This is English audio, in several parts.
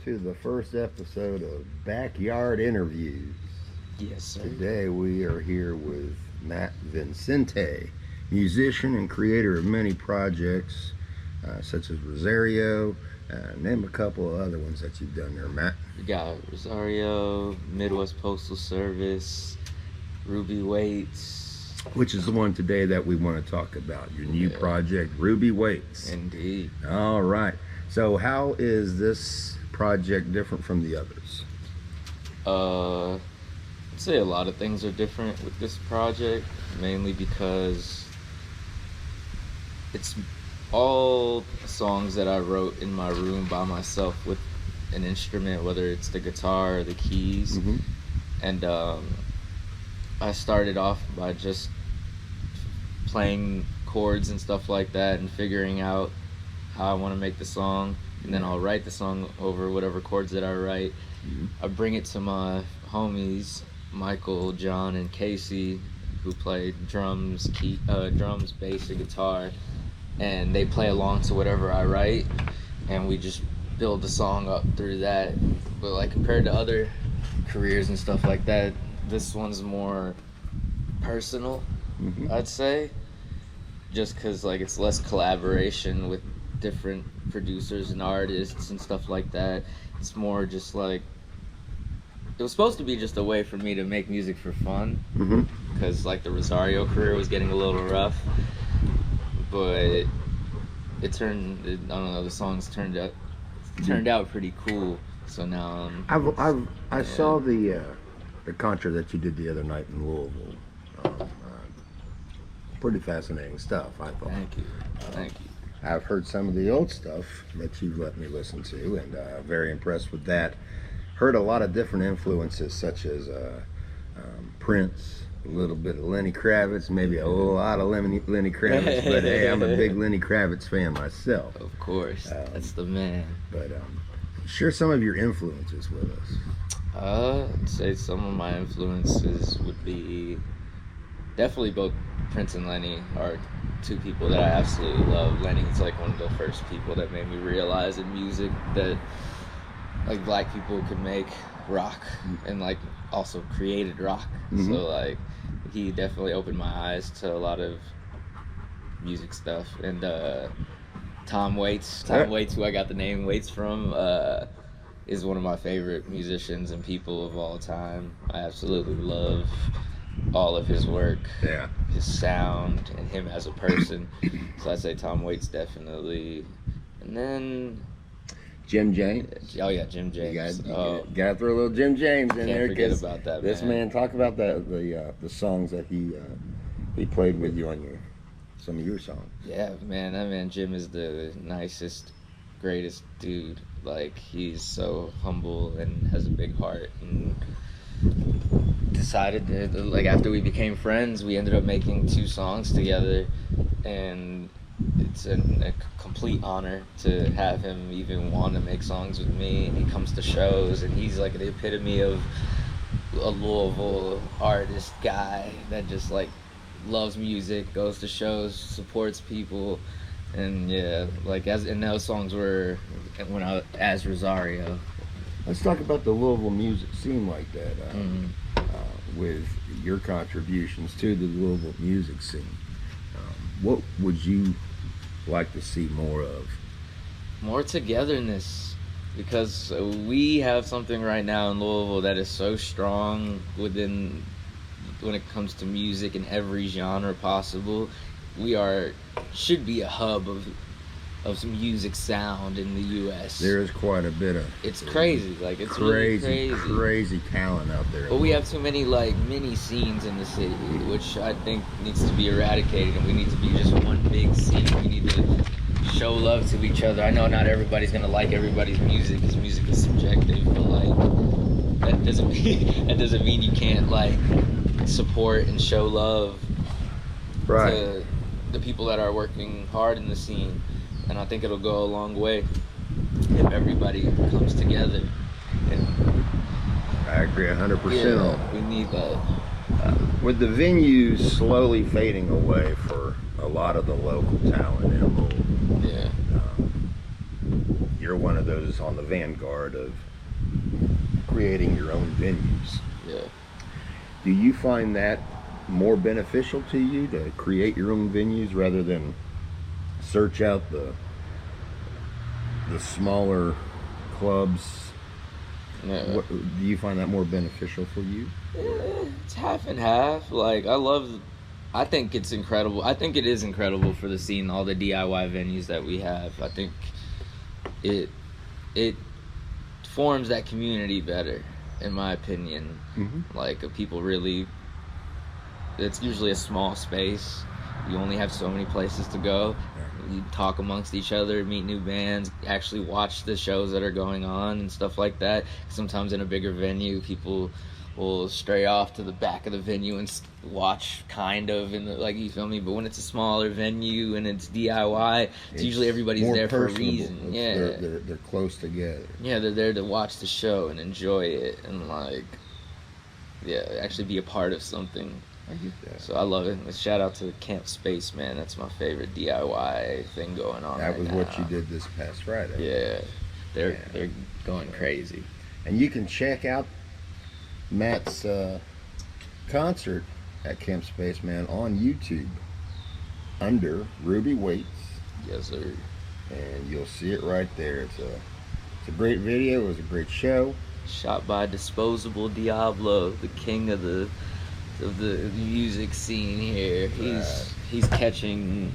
to the first episode of Backyard Interviews. Yes, sir. Today we are here with Matt Vincente, musician and creator of many projects such as Rosario. Name a couple of other ones that you've done there, Matt. We got Rosario, Midwest Postal Service, RubyWaits. Which is the one today that we want to talk about, your new project, RubyWaits. Indeed. All right. So how is this project different from the others? I'd say a lot of things are different with this project, mainly because it's all songs that I wrote in my room by myself with an instrument, whether it's the guitar or the keys. Mm-hmm. And I started off by just playing chords and stuff like that and figuring out how I want to make the song, and then I'll write the song over whatever chords that I write. Mm-hmm. I bring it to my homies, Michael, John, and Casey, who play drums, bass, and guitar, and they play along to whatever I write, and we just build the song up through that. But like compared to other careers and stuff like that, this one's more personal, Mm-hmm. I'd say, just because like it's less collaboration with different producers and artists and stuff like that. It's more just like, it was supposed to be just a way for me to make music for fun, because Mm-hmm. like the Rosario career was getting a little rough, but I don't know, the songs turned out pretty cool. So now I saw the concert that you did the other night in Louisville. Pretty fascinating stuff, I thought. Thank you. I've heard some of the old stuff that you've let me listen to, and very impressed with that. Heard a lot of different influences, such as Prince, a little bit of Lenny Kravitz, maybe a lot of Lenny Kravitz, but hey, I'm a big Lenny Kravitz fan myself. Of course, that's the man. But share some of your influences with us. I'd say some of my influences would be definitely both Prince and Lenny are two people that I absolutely love. Lenny's like one of the first people that made me realize in music that like black people could make rock and like also created rock. Mm-hmm. So like he definitely opened my eyes to a lot of music stuff. And Tom Waits, who I got the name Waits from, is one of my favorite musicians and people of all time. I absolutely love all of his work, his sound, and him as a person. So I'd say Tom Waits definitely. And then Jim James. Oh yeah, Jim James. You gotta throw a little Jim James in there. Can't forget about that. This man, talk about the songs that he played with you on some of your songs. Yeah, man, that man Jim is the nicest, greatest dude. Like, he's so humble and has a big heart, and decided to, like, after we became friends, we ended up making 2 songs together, and it's a complete honor to have him even want to make songs with me. And he comes to shows, and he's like the epitome of a Louisville artist guy that just like loves music, goes to shows, supports people. And yeah, like and those songs were as Rosario. Let's talk about the Louisville music scene like that, with your contributions to the Louisville music scene. What would you like to see more of? More togetherness, because we have something right now in Louisville that is so strong when it comes to music in every genre possible. We should be a hub of some music sound in the U.S. There is quite a bit of. It's crazy, like it's crazy, really crazy talent out there. But we have too many like mini scenes in the city, which I think needs to be eradicated, and we need to be just one big scene. We need to show love to each other. I know not everybody's gonna like everybody's music, because music is subjective, but like that doesn't mean you can't like support and show love to the people that are working hard in the scene. And I think it'll go a long way if everybody comes together. And I agree 100%. We need that. With the venues slowly fading away for a lot of the local talent in Louisville, you're one of those on the vanguard of creating your own venues. Yeah. Do you find that more beneficial to you to create your own venues rather than search out the smaller clubs? Yeah. What, do you find that more beneficial for you? It's half and half. Like I think it's incredible. I think it is incredible for the scene, all the DIY venues that we have. I think it forms that community better, in my opinion. Mm-hmm. Like people really, it's usually a small space. You only have so many places to go. You talk amongst each other, meet new bands, actually watch the shows that are going on and stuff like that. Sometimes in a bigger venue, people will stray off to the back of the venue and watch, kind of, in the, like, you feel me? But when it's a smaller venue and it's DIY, it's usually everybody's there for a reason. Yeah, they're close together. Yeah, they're there to watch the show and enjoy it and, like, yeah, actually be a part of something. I get that. So I love it. Shout out to Camp Space, man. That's my favorite DIY thing going on. That was right what now. you did this past Friday. Yeah, they're going crazy. And you can check out Matt's concert at Camp Spaceman on YouTube under RubyWaits, Yes, sir. and you'll see it right there. It's a great video. It was a great show. Shot by Disposable Diablo, the king of the music scene here. He's catching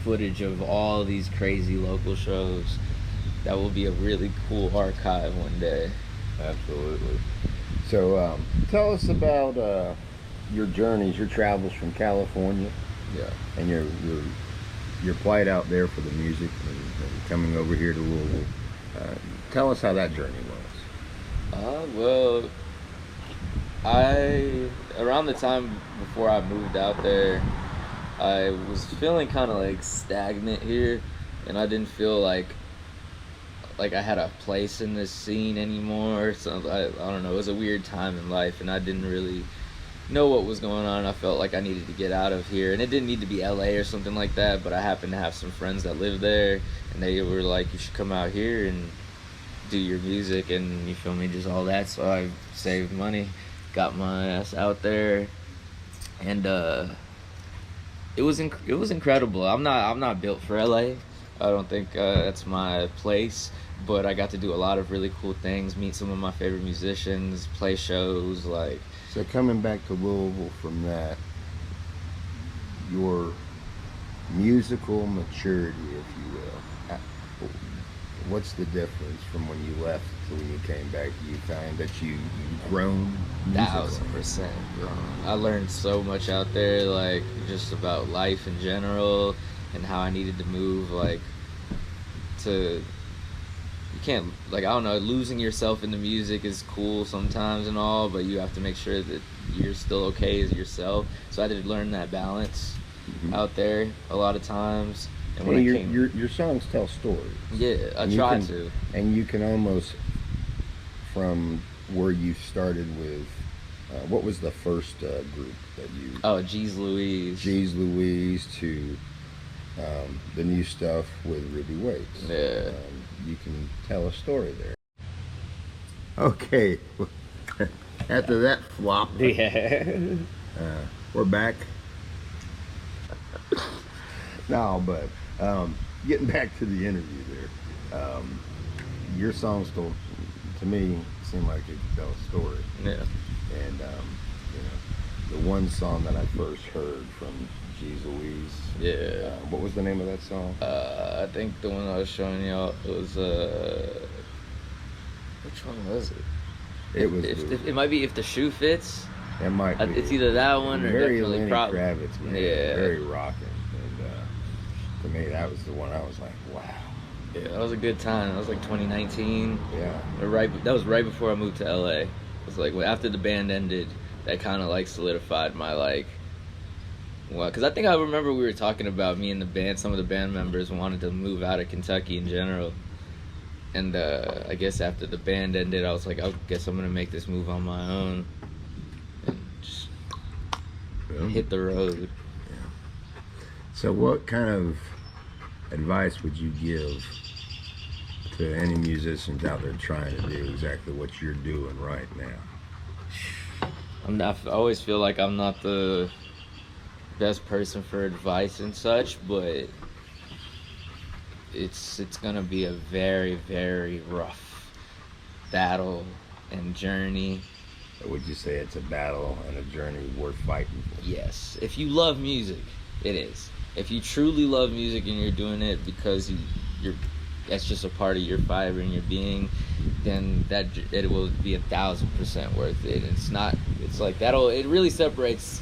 footage of all these crazy local shows. That will be a really cool archive one day. Absolutely. So tell us about your journeys, your travels from California, Yeah. and your plight out there for the music and coming over here to Louisville. Tell us how that journey was. Well, around the time before I moved out there, I was feeling kind of like stagnant here, and I didn't feel like I had a place in this scene anymore. So I don't know, it was a weird time in life, and I didn't really know what was going on. I felt like I needed to get out of here, and it didn't need to be LA or something like that, but I happened to have some friends that lived there, and they were like, you should come out here and do your music, and you feel me, just all that. So I saved money, got my ass out there, and it was incredible. I'm not built for LA. I don't think that's my place, but I got to do a lot of really cool things, meet some of my favorite musicians, play shows, like. So coming back to Louisville from that, your musical maturity, if you will, what's the difference from when you left to when you came back? Do you find that you've grown musically? 1000% grown. I learned so much out there, like just about life in general and how I needed to move, like you can't, like, I don't know, losing yourself in the music is cool sometimes and all, but you have to make sure that you're still okay as yourself. So I had to learn that balance out there a lot of times. And when your songs tell stories. Yeah, I try to. And you can almost, from where you started with, what was the first group that you? Oh, Geez Louise. Geez Louise to the new stuff with RubyWaits. Yeah. You can tell a story there. Okay. After that flop, Yeah. we're back. No, but getting back to the interview there, your songs still, to me, seem like it could tell a story. Yeah. And the one song that I first heard from Geez Louise. Yeah. What was the name of that song? I think the one I was showing y'all, it was which one was it? It was. It might be If the Shoe Fits. It might be. It's either that one or very definitely Lenny Kravitz, man. Yeah. Very rocking. And to me, that was the one I was like, wow. Yeah, that was a good time. That was like 2019. Yeah. That was right before I moved to LA. It was like after the band ended, that kind of like solidified my like. Well, because I think I remember we were talking about me and the band. Some of the band members wanted to move out of Kentucky in general. And I guess after the band ended, I was like, I guess I'm going to make this move on my own. And just hit the road. Yeah. So what kind of advice would you give to any musicians out there trying to do exactly what you're doing right now? I always feel like I'm not the best person for advice and such, but it's gonna be a very, very rough battle and journey. Would you say it's a battle and a journey worth fighting for? Yes. If you love music, it is. If you truly love music and you're doing it because you're that's just a part of your fiber and your being, then it will be 1,000% worth it. It's not. It's like that'll. It really separates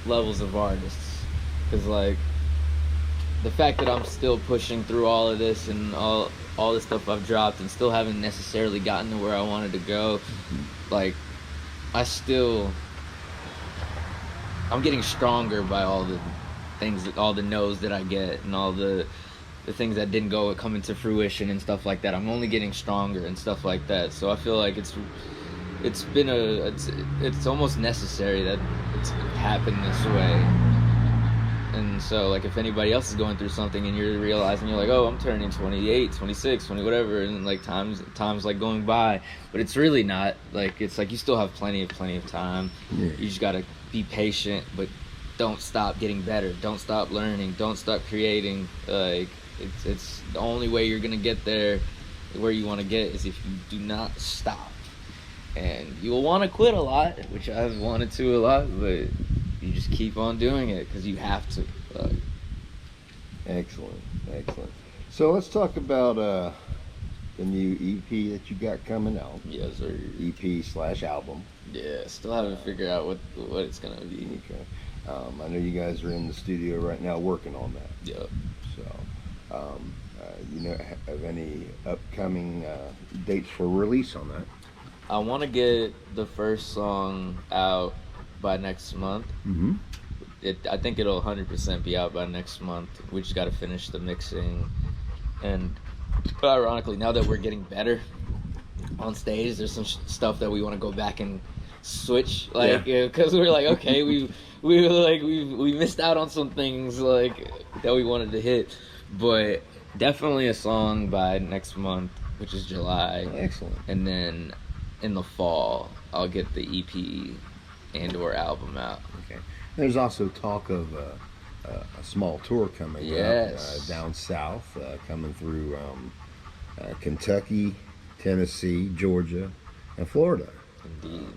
levels of artists, because like the fact that I'm still pushing through all of this and all the stuff I've dropped and still haven't necessarily gotten to where I wanted to go, like I'm getting stronger by all the things, all the no's that I get and all the things that didn't come into fruition and stuff like that. I'm only getting stronger and stuff like that. So I feel like it's almost necessary that it's happened this way. And so like if anybody else is going through something and you're realizing, you're like, oh, I'm turning 28, 26, 20, whatever, and like time's like going by, but it's really not. Like it's like you still have plenty of time. Yeah. You just gotta be patient, but don't stop getting better. Don't stop learning. Don't stop creating. Like it's the only way you're gonna get there where you want to get is if you do not stop. And you'll want to quit a lot, which I've wanted to a lot, but you just keep on doing it because you have to. Excellent. So let's talk about the new EP that you got coming out. Yes, sir. EP/album. Yeah, still haven't figured out what it's gonna be. Okay. I know you guys are in the studio right now working on that. Yep. So, you know, have any upcoming dates for release on that? I want to get the first song out by next month. Mm-hmm. I think it'll 100% be out by next month. We just got to finish the mixing. And ironically, now that we're getting better on stage, there's some stuff that we want to go back and switch, like, because we're like, okay, we missed out on some things like that we wanted to hit, but definitely a song by next month, which is July. Excellent. And then in the fall, I'll get the EP and/or album out. Okay. There's also talk of a small tour coming up down south, coming through Kentucky, Tennessee, Georgia, and Florida. Indeed.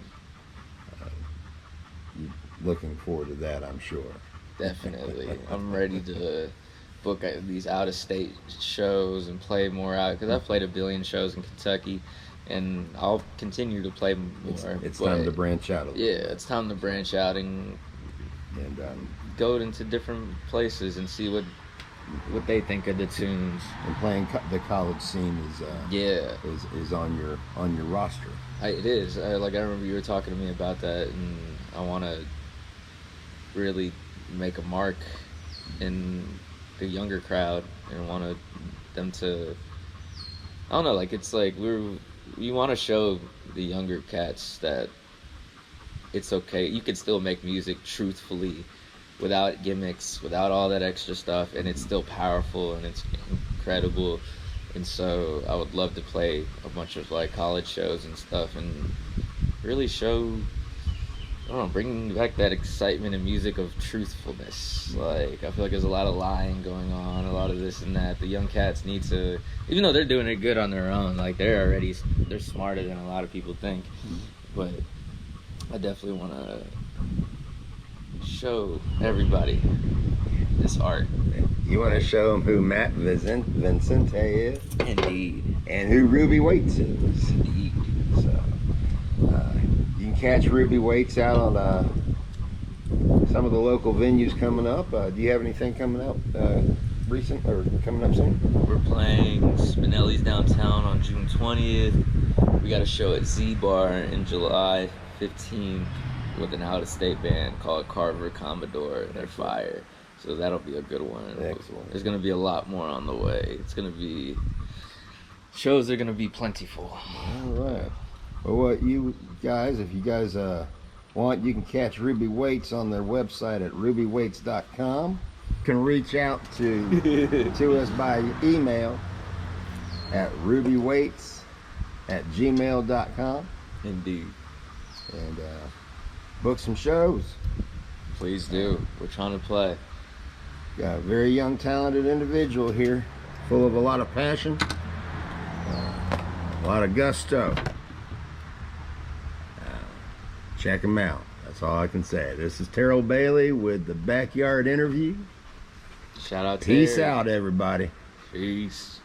Looking forward to that, I'm sure. Definitely. I'm ready to book these out-of-state shows and play more out, because I've played a billion shows in Kentucky, and I'll continue to play more. It's time to branch out a little. Yeah, it's time to branch out and go into different places and see what they think of the tunes. And playing the college scene is on your roster. It is. I remember you were talking to me about that, and I want to really make a mark in the younger crowd, and I want them to, I don't know, like it's like we want to show the younger cats that it's okay. You can still make music truthfully, without gimmicks, without all that extra stuff, and it's still powerful and it's incredible. And so I would love to play a bunch of like college shows and stuff and really show, I don't know, bring back that excitement and music of truthfulness. Like I feel like there's a lot of lying going on, a lot of this and that. The young cats need to, even though they're doing it good on their own, like they're smarter than a lot of people think. But I definitely want to show everybody this art. You want to show them who Matt Vincente is? Indeed. And who RubyWaits is. Indeed. So, you can catch RubyWaits out on some of the local venues coming up. Do you have anything coming up recent or coming up soon? We're playing Spinelli's downtown on June 20th. We got a show at Z Bar in July 15th with an out-of-state band called Carver Commodore. They're fire. So that'll be a good one. Excellent. There's going to be a lot more on the way. Shows are going to be plentiful. All right. Well, what you guys, if you guys want, you can catch RubyWaits on their website at rubywaits.com. You can reach out to us by email at RubyWaits@gmail.com Indeed. and book some shows. Please do. We're trying to play. Got a very young, talented individual here, full of a lot of passion, a lot of gusto. Check him out. That's all I can say. This is Terrell Bailey with the Backyard Interview. Shout out to Peace Eric. out, everybody. Peace.